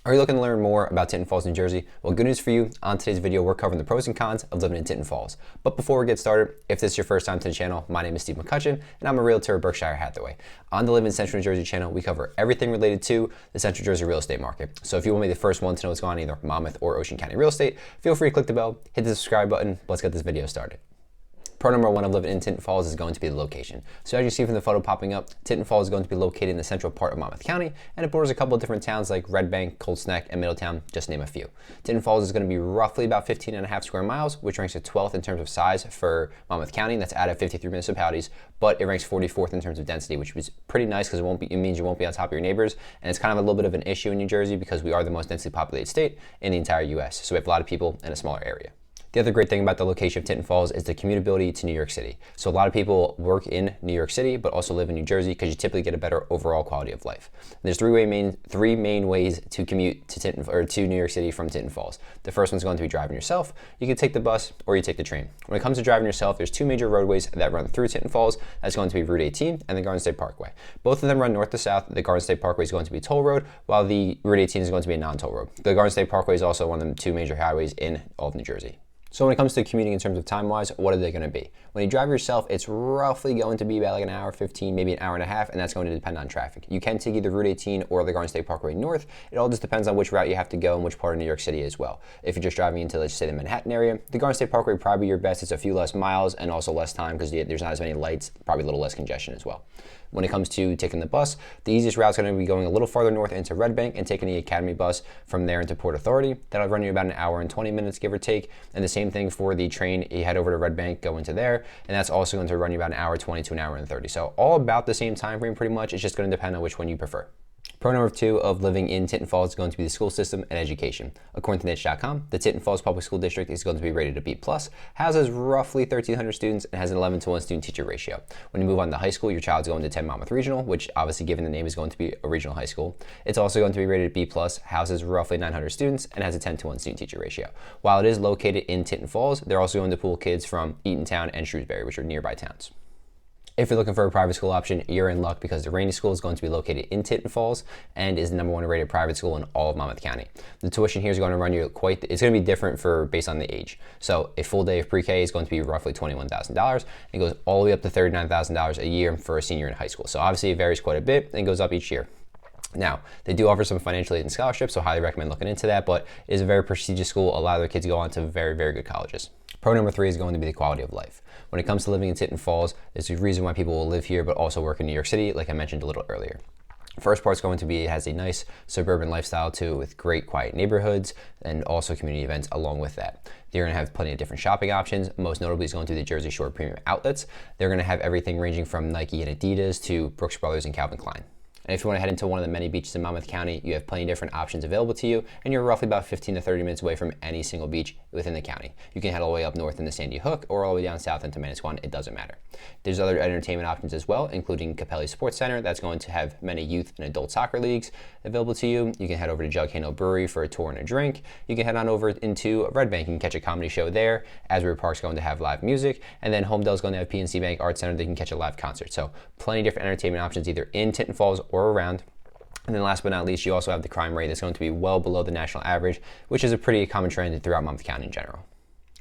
Are you looking to learn more about Tinton Falls, New Jersey? Well, good news for you. On today's video, we're covering the pros and cons of living in Tinton Falls. But before we get started, if this is your first time to the channel, my name is Steve McCutcheon, and I'm a realtor at Berkshire Hathaway. On the Live in Central New Jersey channel, we cover everything related to the Central Jersey real estate market. So if you want to be the first one to know what's going on in either Monmouth or Ocean County real estate, feel free to click the bell, hit the subscribe button. Let's get this video started. Pro number one of living in Tinton Falls is going to be the location. So as you see from the photo popping up, Tinton Falls is going to be located in the central part of Monmouth County, and it borders a couple of different towns like Red Bank, Cold Snack, and Middletown, just to name a few. Tinton Falls is going to be roughly about 15.5 square miles, which ranks at 12th in terms of size for Monmouth County, and that's out of 53 municipalities, but it ranks 44th in terms of density, which is pretty nice because it means you won't be on top of your neighbors, and it's kind of a little bit of an issue in New Jersey because we are the most densely populated state in the entire US, so we have a lot of people in a smaller area. The other great thing about the location of Tinton Falls is the commutability to New York City. So a lot of people work in New York City, but also live in New Jersey because you typically get a better overall quality of life. There's three main ways to commute to New York City from Tinton Falls. The first one's going to be driving yourself. You can take the bus or you take the train. When it comes to driving yourself, there's two major roadways that run through Tinton Falls. That's going to be Route 18 and the Garden State Parkway. Both of them run north to south. The Garden State Parkway is going to be a toll road, while the Route 18 is going to be a non-toll road. The Garden State Parkway is also one of the two major highways in all of New Jersey. So when it comes to commuting in terms of time-wise, what are they going to be? When you drive yourself, it's roughly going to be about like an hour 15, maybe an hour and a half, and that's going to depend on traffic. You can take either Route 18 or the Garden State Parkway north. It all just depends on which route you have to go and which part of New York City as well. If you're just driving into, let's say, the Manhattan area, the Garden State Parkway would probably be your best. It's a few less miles and also less time because there's not as many lights, probably a little less congestion as well. When it comes to taking the bus, the easiest route is going to be going a little farther north into Red Bank and taking the Academy bus from there into Port Authority. That'll run you about an hour and 20 minutes, give or take. And the same thing for the train. You head over to Red Bank, go into there, and that's also going to run you about an hour 20 to an hour and 30. So all about the same time frame pretty much. It's just going to depend on which one you prefer. Pro number two of living in Tinton Falls is going to be the school system and education. According to niche.com, the Tinton Falls Public School District is going to be rated a B+, houses roughly 1,300 students, and has an 11-to-1 student-teacher ratio. When you move on to high school, your child's going to attend Monmouth Regional, which obviously given the name is going to be a regional high school. It's also going to be rated B+, houses roughly 900 students, and has a 10-to-1 student-teacher ratio. While it is located in Tinton Falls, they're also going to pull kids from Eatontown and Shrewsbury, which are nearby towns. If you're looking for a private school option, you're in luck because the Ranney School is going to be located in Tinton Falls and is the #1 rated private school in all of Monmouth County. The tuition here is going to run you it's going to be different based on the age. So a full day of pre-K is going to be roughly $21,000. It goes all the way up to $39,000 a year for a senior in high school. So obviously it varies quite a bit and goes up each year. Now, they do offer some financial aid and scholarships, so highly recommend looking into that, but it is a very prestigious school. A lot of their kids go on to very, very good colleges. Pro number three is going to be the quality of life. When it comes to living in Tinton Falls, there's a reason why people will live here but also work in New York City, like I mentioned a little earlier. First part's going to be it has a nice suburban lifestyle too, with great quiet neighborhoods and also community events along with that. They're going to have plenty of different shopping options. Most notably is going to the Jersey Shore Premium Outlets. They're going to have everything ranging from Nike and Adidas to Brooks Brothers and Calvin Klein. And if you want to head into one of the many beaches in Monmouth County, you have plenty of different options available to you, and you're roughly about 15 to 30 minutes away from any single beach within the county. You can head all the way up north into Sandy Hook or all the way down south into Manasquan. It doesn't matter. There's other entertainment options as well, including Capelli Sports Center. That's going to have many youth and adult soccer leagues available to you. You can head over to Jug Handle Brewery for a tour and a drink. You can head on over into Red Bank and catch a comedy show there. Asbury Park's going to have live music, and then Homedale's going to have PNC Bank Arts Center. They can catch a live concert. So plenty of different entertainment options either in Tinton Falls or around. And then last but not least, you also have the crime rate that's going to be well below the national average, which is a pretty common trend throughout Monmouth County in general.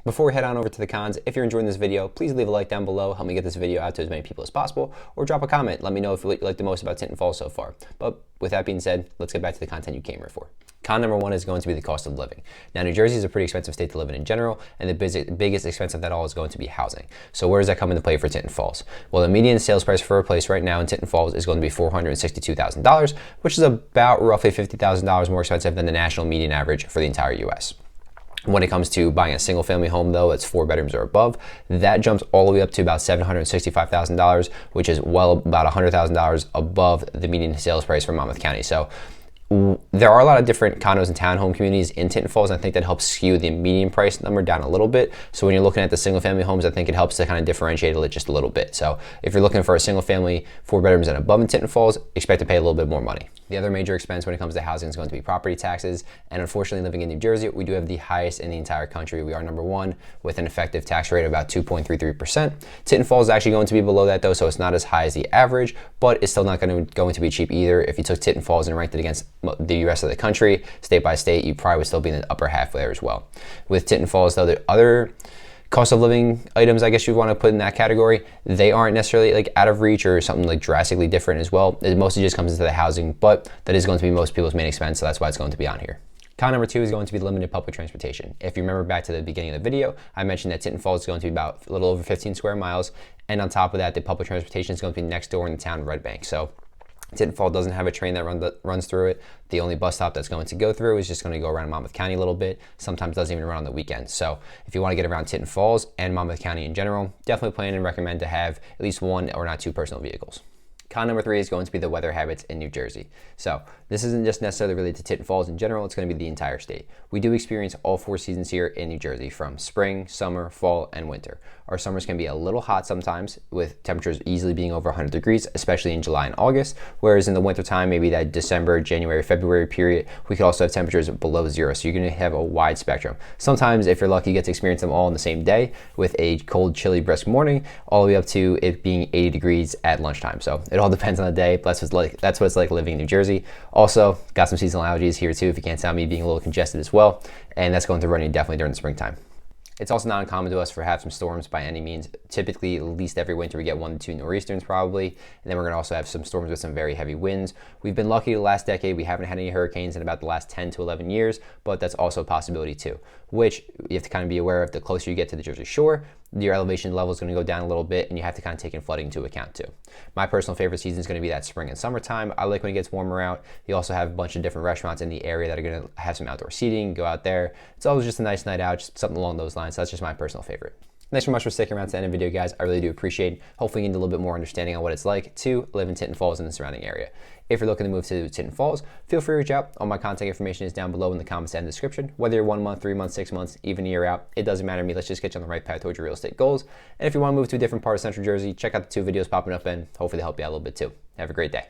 Before we head on over to the cons, if you're enjoying this video, please leave a like down below, help me get this video out to as many people as possible, or drop a comment, let me know what you like the most about Tinton Falls so far. But with that being said, let's get back to the content you came here for. Con number one is going to be the cost of living. Now, New Jersey is a pretty expensive state to live in general, and the biggest expense of that all is going to be housing. So where does that come into play for Tinton Falls? Well, the median sales price for a place right now in Tinton Falls is going to be $462,000, which is about roughly $50,000 more expensive than the national median average for the entire US. When it comes to buying a single family home though, that's 4 bedrooms or above, that jumps all the way up to about $765,000, which is well about $100,000 above the median sales price for Monmouth County. So there are a lot of different condos and townhome communities in Tinton Falls, and I think that helps skew the median price number down a little bit. So when you're looking at the single family homes, I think it helps to kind of differentiate it just a little bit. So if you're looking for a single family, 4 bedrooms and above in Tinton Falls, expect to pay a little bit more money. The other major expense when it comes to housing is going to be property taxes. And unfortunately, living in New Jersey, we do have the highest in the entire country. We are number one with an effective tax rate of about 2.33%. Tinton Falls is actually going to be below that though, so it's not as high as the average, but it's still not going to be cheap either. If you took Tinton Falls and ranked it against the rest of the country, state by state, you probably would still be in the upper half there as well. With Tinton Falls though, the other cost of living items, I guess you want to put in that category, they aren't necessarily like out of reach or something like drastically different as well. It mostly just comes into the housing, but that is going to be most people's main expense, so that's why it's going to be on here. Con number 2 is going to be limited public transportation. If you remember back to the beginning of the video, I mentioned that Tinton Falls is going to be about a little over 15 square miles, and on top of that, the public transportation is going to be next door in the town of Red Bank. So Tinton Falls doesn't have a train that runs through it. The only bus stop that's going to go through is just going to go around Monmouth County a little bit. Sometimes doesn't even run on the weekends. So if you want to get around Tinton Falls and Monmouth County in general, definitely plan and recommend to have at least one or not two personal vehicles. Con number 3 is going to be the weather habits in New Jersey. So this isn't just necessarily related to Tinton Falls in general, it's going to be the entire state. We do experience all 4 seasons here in New Jersey, from spring, summer, fall, and winter. Our summers can be a little hot sometimes, with temperatures easily being over 100 degrees, especially in July and August, whereas in the wintertime, maybe that December, January, February period, we could also have temperatures below zero, so you're going to have a wide spectrum. Sometimes, if you're lucky, you get to experience them all in the same day, with a cold, chilly, brisk morning, all the way up to it being 80 degrees at lunchtime. So it all depends on the day, but that's what it's like living in New Jersey. Also, got some seasonal allergies here too, if you can't tell me, being a little congested as well, and that's going to run you definitely during the springtime. It's also not uncommon to us for have some storms by any means. Typically, at least every winter, we get 1 to 2 nor'easters probably, and then we're going to also have some storms with some very heavy winds. We've been lucky the last decade. We haven't had any hurricanes in about the last 10 to 11 years, but that's also a possibility too, which you have to kind of be aware of. The closer you get to the Jersey Shore, your elevation level is going to go down a little bit, and you have to kind of take in flooding into account too. My personal favorite season is going to be that spring and summertime. I like when it gets warmer out. You also have a bunch of different restaurants in the area that are going to have some outdoor seating. Go out there. It's always just a nice night out, just something along those lines. So that's just my personal favorite. Thanks so much for sticking around to the end of the video, guys. I really do appreciate it. Hopefully you get a little bit more understanding on what it's like to live in Tinton Falls and the surrounding area. If you're looking to move to Tinton Falls, feel free to reach out. All my contact information is down below in the comments and description. Whether you're 1 month, 3 months, 6 months, even a year out, it doesn't matter to me. Let's just get you on the right path towards your real estate goals. And if you want to move to a different part of Central Jersey, check out the 2 videos popping up, and hopefully they help you out a little bit too. Have a great day.